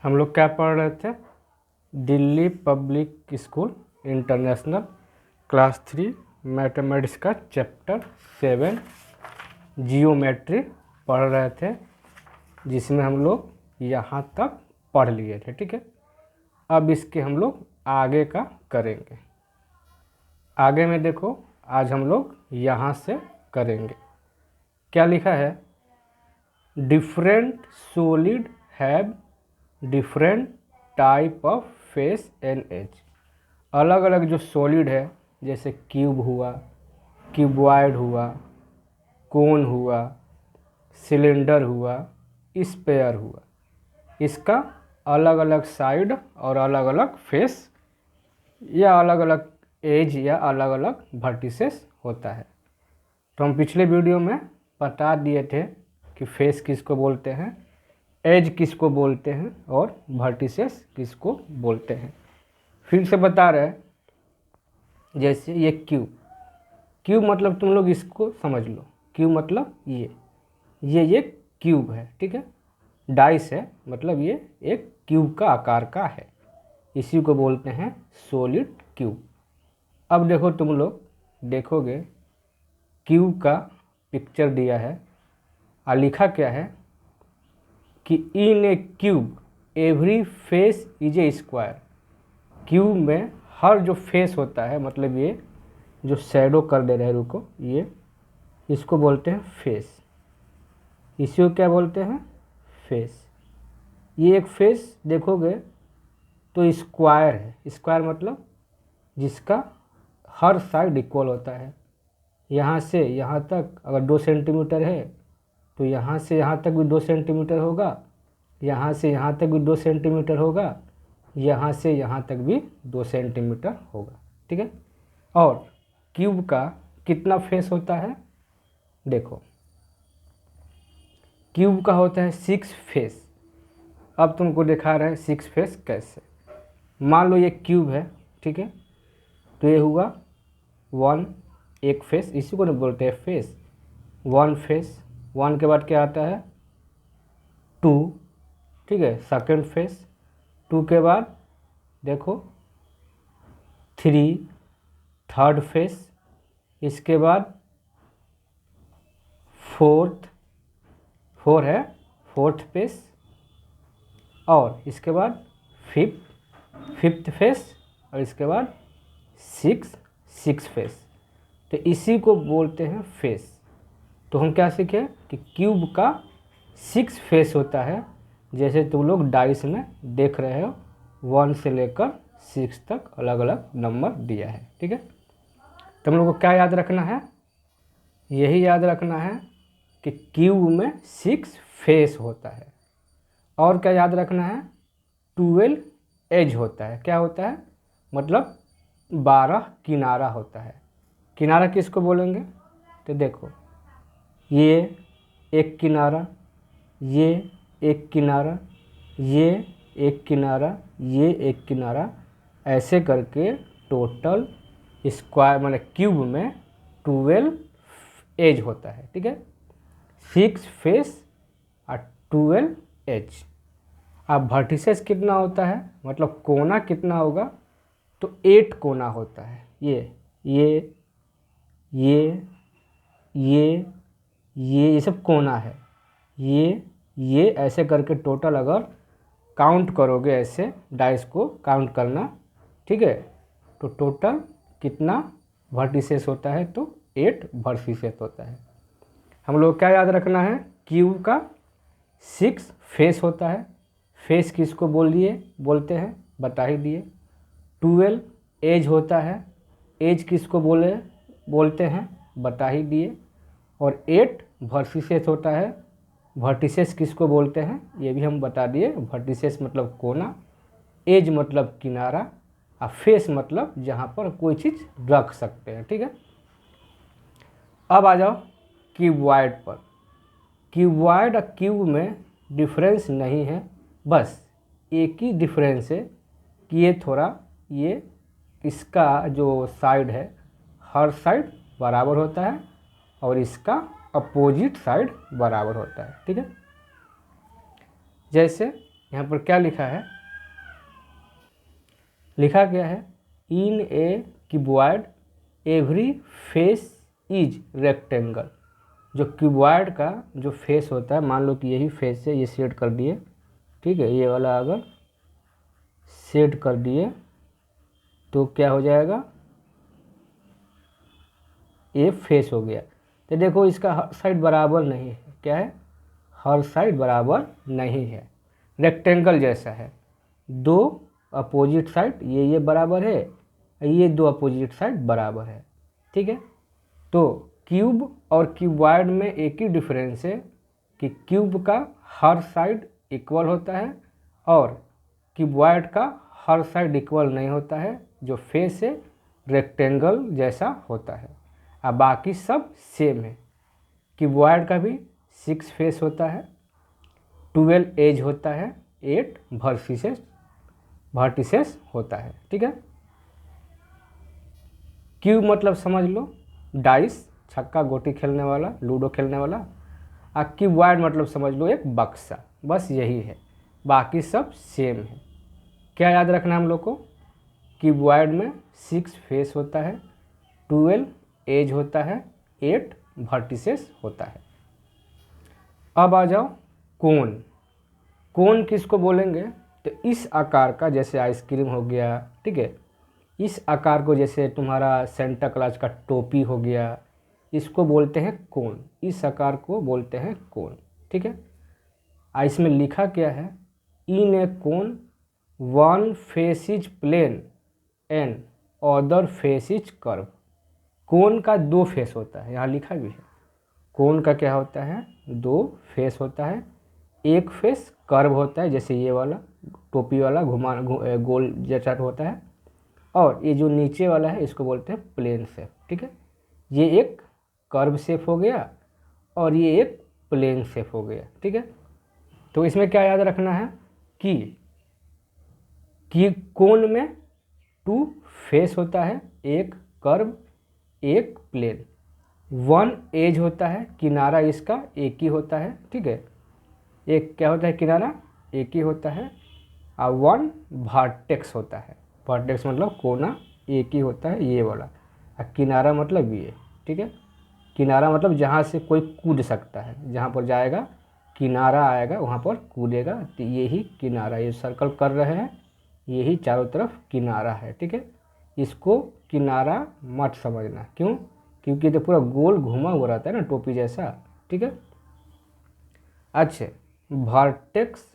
हम लोग क्या पढ़ रहे थे? Delhi public school international class 3 mathematics का चैप्टर 7 जियोमेट्री पढ़ रहे थे, जिसमें हम लोग यहाँ तक पढ़ लिए थे। ठीक है, अब इसके हम लोग आगे का करेंगे। आगे में देखो, आज हम लोग यहाँ से करेंगे। क्या लिखा है? Different solid have different type of face and edge. अलग अलग जो सॉलिड है, जैसे क्यूब हुआ, क्यूबॉइड हुआ, कोन हुआ, सिलेंडर हुआ, स्फेयर हुआ, इसका अलग अलग साइड और अलग अलग फेस या अलग अलग एज या अलग अलग वर्टिसेस होता है। तो हम पिछले वीडियो में बता दिए थे कि फेस किसको बोलते हैं, एज किसको बोलते हैं और वर्टिसेस किसको बोलते हैं। फिर से बता रहे हैं, जैसे ये क्यूब। क्यूब मतलब तुम लोग इसको समझ लो, क्यूब मतलब ये क्यूब है। ठीक है, डाइस है, मतलब ये एक क्यूब का आकार का है, इसी को बोलते हैं सॉलिड क्यूब। अब देखो, तुम लोग देखोगे क्यूब का पिक्चर दिया है और लिखा क्या है कि in a cube every face is a square. Cube में हर जो फेस होता है, मतलब ये जो शैडो कर दे रहे हैं, रुको, ये इसको बोलते हैं फेस। इसी को क्या बोलते हैं? फेस। ये एक फेस देखोगे तो स्क्वायर है। स्क्वायर मतलब जिसका हर साइड इक्वल होता है। यहाँ से यहाँ तक अगर 2 सेंटीमीटर है तो यहाँ से यहाँ तक भी 2 सेंटीमीटर होगा, यहाँ से यहाँ तक भी 2 सेंटीमीटर होगा, यहाँ से यहाँ तक भी 2 सेंटीमीटर होगा। ठीक है, और क्यूब का कितना फेस होता है? देखो, क्यूब का होता है 6 फेस। अब तुमको दिखा रहे हैं 6 फेस कैसे। मान लो ये क्यूब है, ठीक है, तो ये हुआ 1 एक फेस, इसी को नहीं बोलते हैं फेस। 1 फेस, 1 के बाद क्या आता है? 2, ठीक है, सेकंड फेस। 2 के बाद देखो 3 थर्ड फेस, इसके बाद 4 है फोर्थ फेस, और इसके बाद फिफ्थ फेस, और इसके बाद सिक्स फेस। तो इसी को बोलते हैं फेस। तो हम क्या सीखे कि क्यूब का 6 फेस होता है, जैसे तुम लोग डाइस में देख रहे हो 1 से लेकर 6 तक अलग अलग नंबर दिया है। ठीक है, तुम लोग को क्या याद रखना है? यही याद रखना है कि क्यूब में 6 फेस होता है। और क्या याद रखना है? 12 एज होता है। क्या होता है? मतलब 12 किनारा होता है। किनारा किसको बोलेंगे? तो देखो, ये एक किनारा, ये एक किनारा, ये एक किनारा, ये एक किनारा, ऐसे करके टोटल स्क्वायर मतलब क्यूब में 12 एज होता है। ठीक है, 6 फेस और 12 एज। अब वर्टिसेस कितना होता है, मतलब कोना कितना होगा? तो 8 कोना होता है। ये ये सब कोना है। ये ऐसे करके टोटल अगर काउंट करोगे, ऐसे डाइस को काउंट करना, ठीक है, तो टोटल कितना वर्टिसेस होता है? तो 8 वर्टिसेस होता है। हम लोग क्या याद रखना है? क्यूब का 6 फेस होता है। फेस किसको बोलते हैं बता ही दिए। 12 एज होता है। एज किसको बोलते हैं बता ही दिए। और 8 वर्टिसेस होता है। वर्टिसेस किसको बोलते हैं ये भी हम बता दिए। वर्टिसेस मतलब कोना, एज मतलब किनारा, और फेस मतलब जहाँ पर कोई चीज़ रख सकते हैं। ठीक है, अब आ जाओ क्यूबॉइड पर। क्यूबॉइड और क्यूब में डिफरेंस नहीं है, बस एक ही डिफरेंस है कि ये थोड़ा, ये इसका जो साइड है हर साइड बराबर होता है और इसका अपोजिट साइड बराबर होता है। ठीक है, जैसे यहाँ पर क्या लिखा है, लिखा क्या है, in a cuboid every face is rectangle. जो क्यूबॉइड का जो फेस होता है, मान लो कि यही फेस है, ये सेट कर दिए, ठीक है, ये वाला अगर सेट कर दिए तो क्या हो जाएगा, ये फेस हो गया। तो देखो इसका हर साइड बराबर नहीं है, क्या है, हर साइड बराबर नहीं है, रेक्टेंगल जैसा है, दो अपोजिट साइड ये बराबर है, ये दो अपोजिट साइड बराबर है, ठीक है। तो क्यूब और क्यूबॉइड में एक ही डिफरेंस है कि क्यूब का हर साइड इक्वल होता है और क्यूबॉइड का हर साइड इक्वल नहीं होता है, जो फेस है रेक्टेंगल जैसा होता है। अब बाकी सब सेम है। क्यूबॉइड का भी 6 फेस होता है, 12 एज होता है, 8 वर्टिसेस होता है, ठीक है। क्यूब मतलब समझ लो डाइस, छक्का गोटी खेलने वाला, लूडो खेलने वाला। और क्यूबॉइड मतलब समझ लो एक बक्सा, बस यही है, बाकी सब सेम है। क्या याद रखना हम लोग को, क्यूबॉइड में 6 फेस होता है, 12 एज होता है, 8 वर्टिसेस होता है। अब आ जाओ कोन। कोन किसको बोलेंगे, तो इस आकार का, जैसे आइसक्रीम हो गया, ठीक है, इस आकार को, जैसे तुम्हारा सेंटा क्लॉज का टोपी हो गया, इसको बोलते हैं कोन, इस आकार को बोलते हैं कोन, ठीक है। इसमें लिखा क्या है, in a cone one face is plane and other face is curve. Cone का 2 फेस होता है, यहाँ लिखा भी है, कोन का क्या होता है, 2 फेस होता है। एक फेस कर्व होता है, जैसे ये वाला टोपी वाला गोल जैसा होता है, और ये जो नीचे वाला है इसको बोलते हैं प्लेन शेप, ठीक है। ये एक कर्व शेप हो गया और ये एक प्लेन शेप हो गया, ठीक है। तो इसमें क्या याद रखना है कि कोन में 2 फेस होता है, एक कर्व एक प्लेन, 1 एज होता है, किनारा इसका एक ही होता है, ठीक है, एक क्या होता है, किनारा एक ही होता है, और 1 वर्टेक्स होता है। वर्टेक्स मतलब कोना एक ही होता है, ये वाला, और किनारा मतलब ये, ठीक है। किनारा मतलब जहाँ से कोई कूद सकता है, जहाँ पर जाएगा किनारा आएगा वहाँ पर कूदेगा, तो यही किनारा, ये सर्कल कर रहे हैं, यही चारों तरफ किनारा है, ठीक है। इसको किनारा मत समझना, क्यों, क्योंकि तो पूरा गोल घुमा हुआ रहता है ना, टोपी जैसा, ठीक है। अच्छा, वर्टेक्स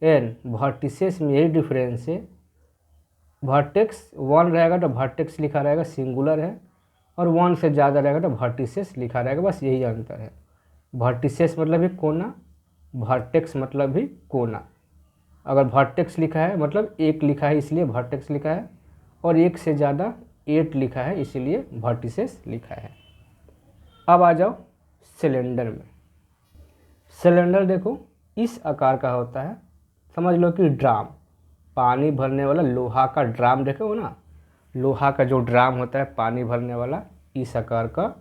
एंड वर्टिसेस में यही डिफरेंस है। वर्टेक्स 1 रहेगा तो वर्टेक्स लिखा रहेगा, सिंगुलर है, और 1 से ज़्यादा रहेगा तो वर्टिसेस लिखा रहेगा, बस यही अंतर है। वर्टिसेस मतलब भी कोना, वर्टेक्स मतलब भी कोना। अगर वर्टेक्स लिखा है मतलब एक लिखा है इसलिए वर्टेक्स लिखा है, और एक से ज़्यादा 8 लिखा है इसीलिए वर्टिसेस लिखा है। अब आ जाओ सिलेंडर में। सिलेंडर देखो इस आकार का होता है, समझ लो कि ड्राम, पानी भरने वाला लोहा का ड्राम देखो हो ना, लोहा का जो ड्राम होता है पानी भरने वाला, इस आकार का,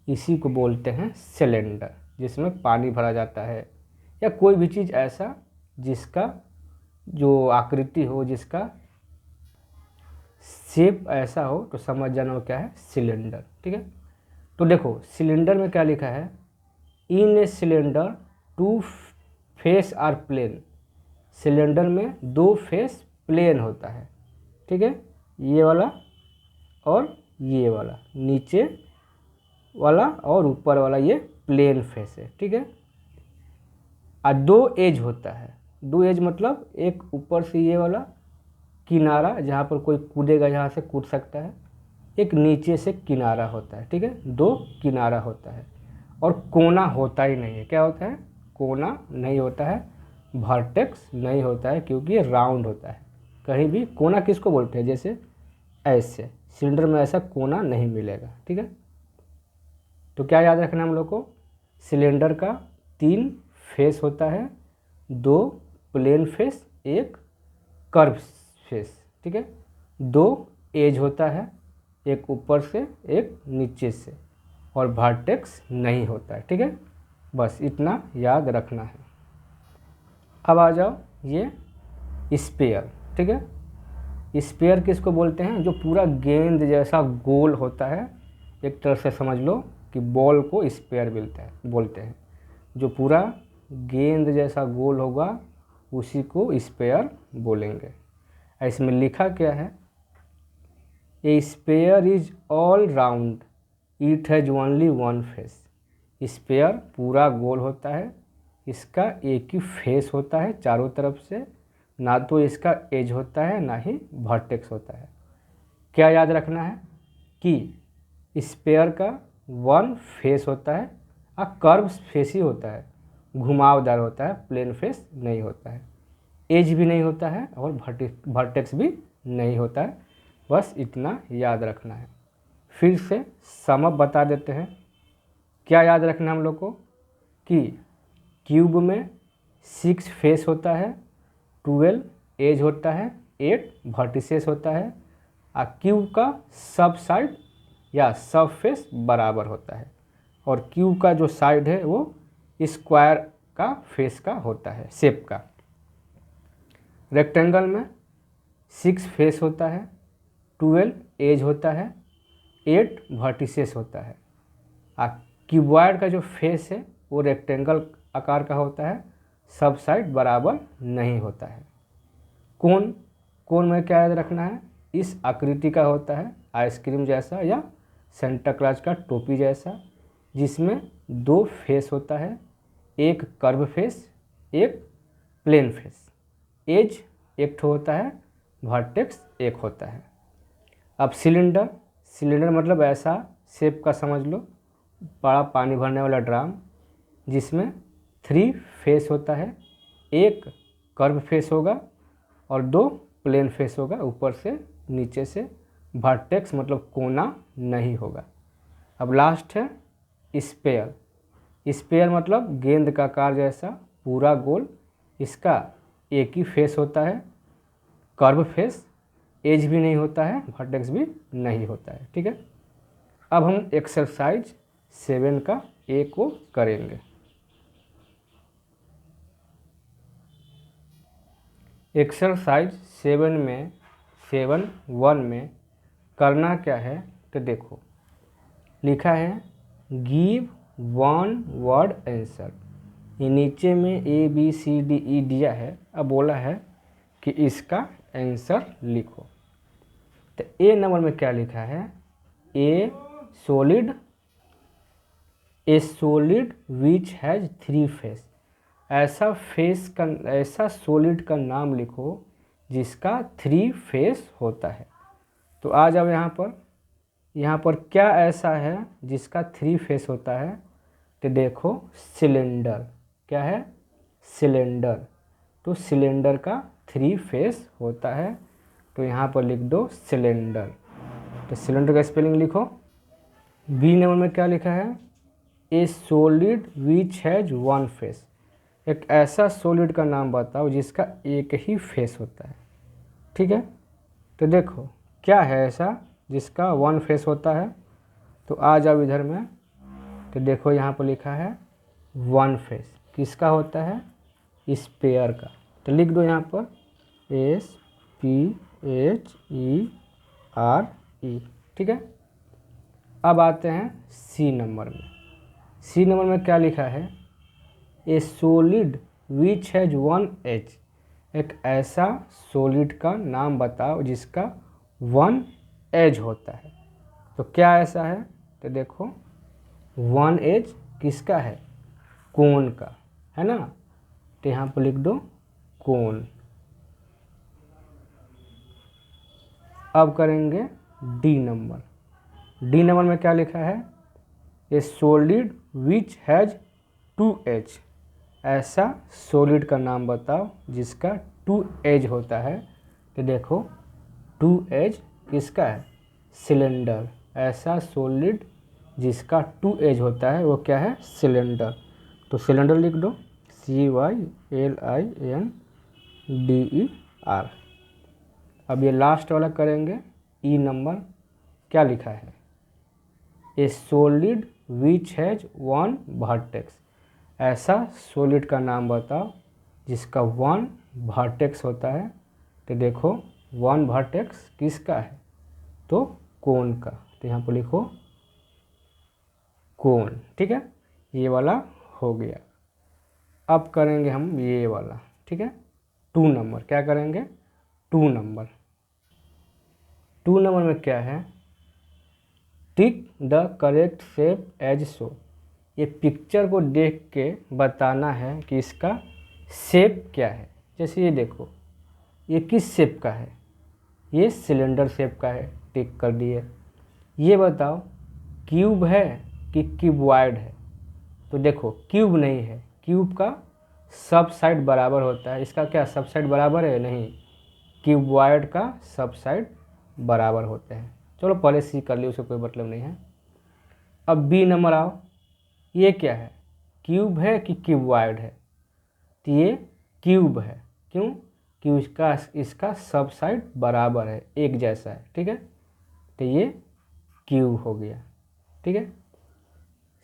इसी को बोलते हैं सिलेंडर, जिसमें पानी भरा जाता है, या कोई भी चीज़ ऐसा जिसका जो आकृति हो, जिसका शेप ऐसा हो, तो समझ जाना वो क्या है, सिलेंडर, ठीक है। तो देखो सिलेंडर में क्या लिखा है, in a cylinder 2 face are plane. Cylinder में 2 फेस प्लेन होता है, ठीक है, ये वाला और ये वाला, नीचे वाला और ऊपर वाला, ये प्लेन फेस है, ठीक है। और 2 एज होता है, 2 एज मतलब एक ऊपर से ये वाला किनारा जहाँ पर कोई कूदेगा, जहाँ से कूद सकता है, एक नीचे से किनारा होता है, ठीक है, 2 किनारा होता है, और कोना होता ही नहीं है। क्या होता है, कोना नहीं होता है, वर्टेक्स नहीं होता है, क्योंकि ये राउंड होता है। कहीं भी कोना किसको बोलते हैं, जैसे ऐसे सिलेंडर में ऐसा कोना नहीं मिलेगा, ठीक है। तो क्या याद रखना हम लोग को, सिलेंडर का 3 फेस होता है, 2 प्लेन फेस, एक कर्व फेस, ठीक है, 2 एज होता है, एक ऊपर से एक नीचे से, और वर्टेक्स नहीं होता है, ठीक है। बस इतना याद रखना है। अब आ जाओ ये स्पेयर, ठीक है। स्पेयर किसको बोलते हैं? जो पूरा गेंद जैसा गोल होता है, एक तरह से समझ लो कि बॉल को स्पेयर बोलते हैं। जो पूरा गेंद जैसा गोल होगा उसी को स्पेयर बोलेंगे। इसमें लिखा क्या है? A sphere is all round, it has only one face. Sphere पूरा गोल होता है, इसका एक ही फेस होता है चारों तरफ से, ना तो इसका एज होता है ना ही वर्टेक्स होता है। क्या याद रखना है कि स्पेयर का वन फेस होता है, कर्व फेस ही होता है, घुमावदार होता है, प्लेन फेस नहीं होता है, एज भी नहीं होता है और वर्टेक्स भी नहीं होता है। बस इतना याद रखना है। फिर से सम अप बता देते हैं। क्या याद रखना है हम लोग को कि क्यूब में 6 फेस होता है, 12 एज होता है, 8 वर्टिसेस होता है, और क्यूब का सब साइड या सब फेस बराबर होता है, और क्यूब का जो साइड है वो स्क्वायर का फेस का होता है, शेप का। रेक्टेंगल में 6 फेस होता है, 12 एज होता है, 8 वर्टिसेस होता है, और क्यूबॉइड का जो फेस है वो रेक्टेंगल आकार का होता है, सब साइड बराबर नहीं होता है। कोन में क्या याद रखना है? इस आकृति का होता है, आइसक्रीम जैसा या सेंटा क्लॉज का टोपी जैसा, जिसमें 2 फेस होता है, एक कर्व फेस, एक प्लेन फेस। एज एक ठो होता है, वर्टेक्स एक होता है। अब सिलेंडर मतलब ऐसा शेप का समझ लो, बड़ा पानी भरने वाला ड्राम, जिसमें 3 फेस होता है, एक कर्व फेस होगा और 2 प्लेन फेस होगा, ऊपर से नीचे से वर्टेक्स मतलब कोना नहीं होगा। अब लास्ट है स्पेयर मतलब गेंद का आकार जैसा पूरा गोल, इसका एक ही फेस होता है, कर्व फेस, एज भी नहीं होता है, वर्टेक्स भी नहीं होता है, ठीक है। अब हम एक्सरसाइज 7 का ए को करेंगे। एक्सरसाइज 7.1 में करना क्या है तो देखो, लिखा है गिव 1 वर्ड आंसर। ये नीचे में ABCDE दिया है, अब बोला है कि इसका आंसर लिखो। तो ए नंबर में क्या लिखा है? A solid which has 3 face. ऐसा सॉलिड का नाम लिखो जिसका 3 फेस होता है। तो आ जाओ यहाँ पर क्या ऐसा है जिसका 3 फेस होता है? तो देखो सिलेंडर। क्या है? सिलेंडर। तो सिलेंडर का 3 फेस होता है, तो यहाँ पर लिख दो सिलेंडर। तो सिलेंडर का स्पेलिंग लिखो। बी नंबर में क्या लिखा है? A solid which has 1 face. एक ऐसा सॉलिड का नाम बताओ जिसका एक ही फेस होता है, ठीक है। तो देखो क्या है ऐसा जिसका 1 फेस होता है? तो आ जाओ इधर में, तो देखो यहाँ पर लिखा है 1 फेस किसका होता है? स्पेयर का। तो लिख दो यहाँ पर SPHERE, ठीक है। अब आते हैं सी नंबर में। सी नंबर में क्या लिखा है? A solid which has 1 edge. एक ऐसा सॉलिड का नाम बताओ जिसका 1 एज होता है। तो क्या ऐसा है? तो देखो 1 एज किसका है? कोन का, है ना। तो यहाँ पर लिख दो कोन। अब करेंगे डी नंबर। डी नंबर में क्या लिखा है? A solid which has 2 edge. ऐसा सॉलिड का नाम बताओ जिसका 2 एज होता है। तो देखो 2 एज किसका है? सिलेंडर। ऐसा सॉलिड जिसका 2 एज होता है वो क्या है? सिलेंडर। तो सिलेंडर लिख दो CYLINDER। अब ये लास्ट वाला करेंगे ई नंबर। क्या लिखा है? A solid which has 1 vertex. ऐसा सॉलिड का नाम बताओ जिसका 1 वर्टेक्स होता है। तो देखो 1 वर्टेक्स किसका है, तो कोन का, तो यहाँ पर लिखो कोन। ठीक है, ये वाला हो गया। अब करेंगे हम ये वाला, ठीक है, 2 नंबर। क्या करेंगे, 2 नंबर। 2 नंबर में क्या है, tick the correct shape as show. ये पिक्चर को देख के बताना है कि इसका शेप क्या है। जैसे ये देखो, ये किस शेप का है, ये सिलेंडर शेप का है, टिक कर दिए। ये बताओ क्यूब है कि क्यूबॉइड है। तो देखो क्यूब नहीं है, क्यूब का सब साइड बराबर होता है, इसका क्या सब साइड बराबर है, नहीं, क्यूबॉइड का सब साइड बराबर होते हैं। चलो पहले सी कर लियो, उससे कोई मतलब नहीं है। अब बी नंबर आओ, ये क्या है, क्यूब है कि क्यूबॉइड है, तो ये क्यूब है। क्यों, कि इसका सब साइड बराबर है, एक जैसा है। ठीक है, तो ये क्यूब हो गया। ठीक है,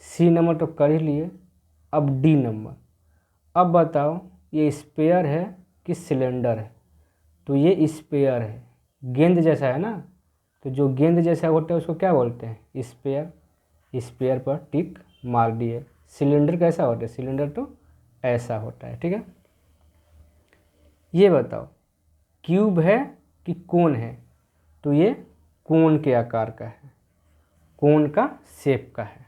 सी नंबर तो कर ही लिए। अब डी नंबर। अब बताओ ये स्पेयर है कि सिलेंडर है, तो ये स्पेयर है, गेंद जैसा है ना, तो जो गेंद जैसा होता है उसको क्या बोलते हैं, स्पेयर। स्पेयर पर टिक मार दिए। सिलेंडर कैसा होता है, सिलेंडर तो ऐसा होता है। ठीक है, ये बताओ क्यूब है कि कोन है, तो ये कोन के आकार का है, कोन का शेप का है।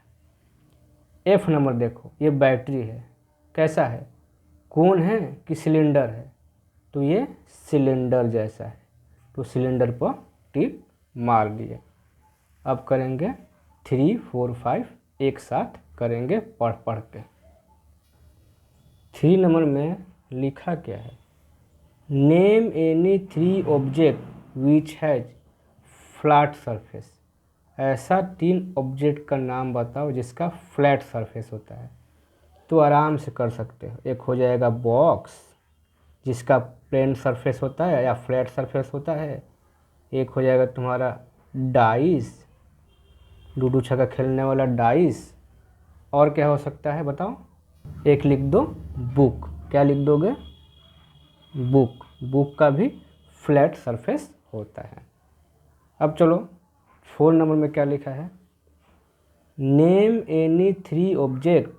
एफ नंबर देखो, ये बैटरी है, कैसा है, कोन है कि सिलेंडर है, तो ये सिलेंडर जैसा है, तो सिलेंडर पर टिक मार दिए। अब करेंगे 3, 4, 5 एक साथ करेंगे पढ़ पढ़ के। 3 नंबर में लिखा क्या है, name any 3 object which has flat surface. ऐसा 3 ऑब्जेक्ट का नाम बताओ जिसका फ्लैट सरफेस होता है। तो आराम से कर सकते हो। एक हो जाएगा बॉक्स जिसका प्लेन सरफेस होता है या फ्लैट सरफेस होता है। एक हो जाएगा तुम्हारा डाइस, लूडो छक्का खेलने वाला डाइस। और क्या हो सकता है बताओ, एक लिख दो बुक। क्या लिख दोगे, बुक। बुक का भी फ्लैट सरफेस होता है। अब चलो 4 नंबर में क्या लिखा है, name any 3 object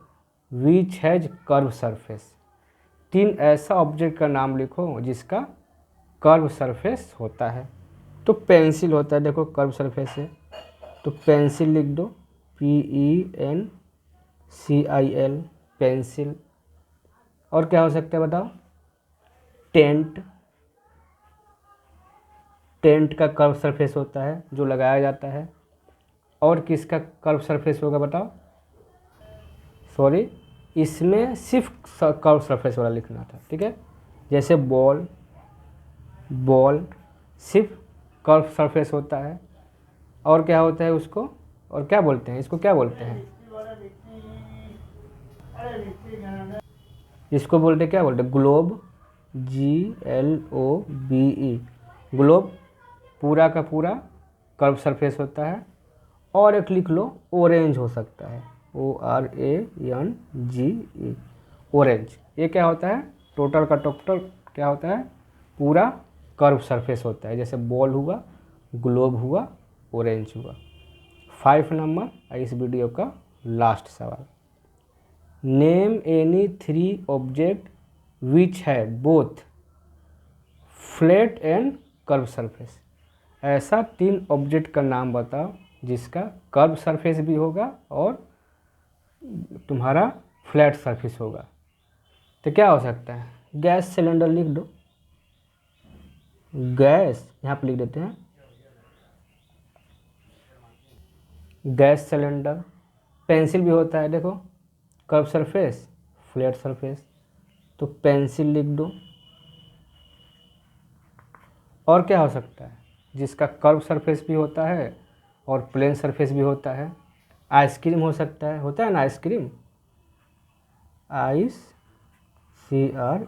which has curve surface. 3 ऐसा ऑब्जेक्ट का नाम लिखो जिसका कर्व सरफेस होता है। तो पेंसिल होता है, देखो कर्व सरफेस है, तो पेंसिल लिख दो, PENCIL, पेंसिल। और क्या हो सकता है बताओ, टेंट। टेंट का कर्व सरफेस होता है जो लगाया जाता है। और किसका कर्व सरफेस होगा बताओ, सॉरी इसमें सिर्फ कर्व सरफेस वाला लिखना था। ठीक है, जैसे बॉल, बॉल सिर्फ कर्व सरफेस होता है। और क्या होता है उसको, और क्या बोलते हैं इसको, क्या बोलते हैं, इसको बोलते क्या बोलते हैं, ग्लोब, GLOBE, ग्लोब पूरा का पूरा कर्व सरफेस होता है। और एक लिख लो ऑरेंज हो सकता है, ORANGE, ऑरेंज। ये क्या होता है, टोटल का टोटल क्या होता है, पूरा कर्व सरफेस होता है। जैसे बॉल हुआ, ग्लोब हुआ, ऑरेंज हुआ। 5 नंबर इस वीडियो का लास्ट सवाल, नेम एनी 3 ऑब्जेक्ट विच है both flat and curve surface. ऐसा 3 ऑब्जेक्ट का नाम बताओ जिसका कर्व सरफेस भी होगा और तुम्हारा फ्लैट सरफेस होगा। तो क्या हो सकता है, गैस सिलेंडर लिख दो, गैस यहाँ पे लिख देते हैं, गैस सिलेंडर। पेंसिल भी होता है, देखो कर्व सरफेस, फ्लैट सरफेस, तो पेंसिल लिख दो। और क्या हो सकता है जिसका कर्व सरफेस भी होता है और प्लेन सरफेस भी होता है, आइसक्रीम हो सकता है, होता है ना आइसक्रीम, CREAL,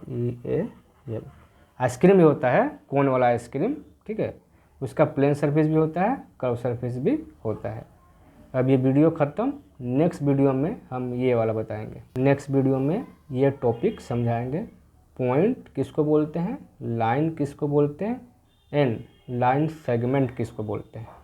आइसक्रीम भी होता है, कोन वाला आइसक्रीम। ठीक है, उसका प्लेन सरफेस भी होता है, कर्व सरफेस भी होता है। अब ये वीडियो ख़त्म, नेक्स्ट वीडियो में हम ये वाला बताएंगे, नेक्स्ट वीडियो में ये टॉपिक समझाएंगे। पॉइंट किसको बोलते हैं, लाइन किसको बोलते हैं, एंड लाइन सेगमेंट किसको बोलते हैं।